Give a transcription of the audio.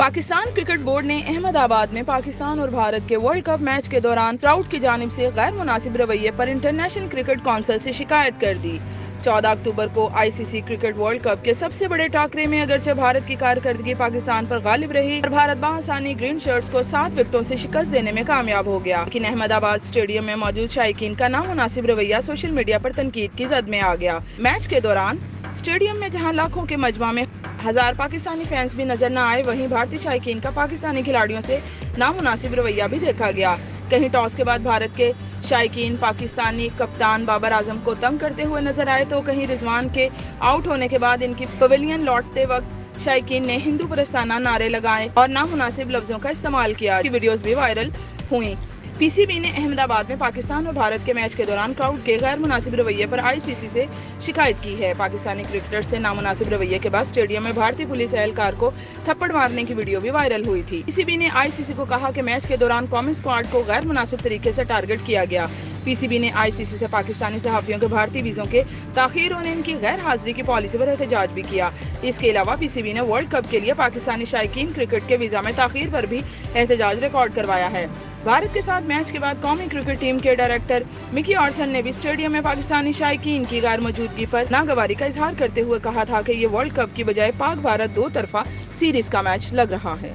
Pakistan cricket board ने अहमदाबाद में पाकिस्तान और भारत के वर्ल्ड कप मैच के दौरान क्राउड की जानिब से गैर मुनासिब रवैये पर इंटरनेशनल क्रिकेट काउंसिल से शिकायत कर दी। 14 अक्टूबर को आईसीसी क्रिकेट वर्ल्ड कप के सबसे बड़े टाकरे में अगरचे भारत की कारकर्दगी पाकिस्तान पर गालिब रही और भारत बआसानी ग्रीन शर्ट्स को 7 विकेटों से शिकस्त देने में कामयाब हो गया, लेकिन अहमदाबाद स्टेडियम में मौजूद शायकीन का नामुनासिब रवैया सोशल मीडिया पर तनकीद की जद में आ गया। मैच के दौरान स्टेडियम में जहां लाखों के मजमा में हजार पाकिस्तानी फैंस भी नजर न आए, वहीं भारतीय शायकीन का पाकिस्तानी खिलाड़ियों से नामुनासिब रवैया भी देखा गया। कहीं टॉस के बाद भारत के शायकीन पाकिस्तानी कप्तान बाबर आजम को तंग करते हुए नजर आए, तो कहीं रिजवान के आउट होने के बाद इनकी पवेलियन लौटते वक्त शायकीन ने हिंदू परस्ताना नारे लगाए और नामुनासिब लफ्जों का इस्तेमाल किया। वीडियोस भी वायरल हुई। पीसीबी ने अहमदाबाद में पाकिस्तान और भारत के मैच के दौरान क्राउड के गैर मुनासिब रवैये पर आईसीसी से शिकायत की है। पाकिस्तानी क्रिकेटर्स से नामुनासिब रवैये के बाद स्टेडियम में भारतीय पुलिस एहलकार को थप्पड़ मारने की वीडियो भी वायरल हुई थी। पीसीबी ने आईसीसी को कहा कि मैच के दौरान कौमी स्क्वाड को गैर मुनासिब तरीके से टारगेट किया गया। पीसीबी ने आईसीसी से पाकिस्तानी सहाफियों के भारतीय वीजों के ताखीर और इनकी गैर हाजिरी की पॉलिसी पर एहतजाज भी किया। इसके अलावा पीसीबी ने वर्ल्ड कप के लिए पाकिस्तानी शायकीन क्रिकेट के वीजा में ताखीर पर भी एहतजाज रिकॉर्ड करवाया है। भारत के साथ मैच के बाद कौमी क्रिकेट टीम के डायरेक्टर मिकी ऑर्थन ने भी स्टेडियम में पाकिस्तानी शायकीन की गैर मौजूदगी पर नागवारी का इजहार करते हुए कहा था कि ये वर्ल्ड कप की बजाय पाक भारत दो तरफा सीरीज का मैच लग रहा है।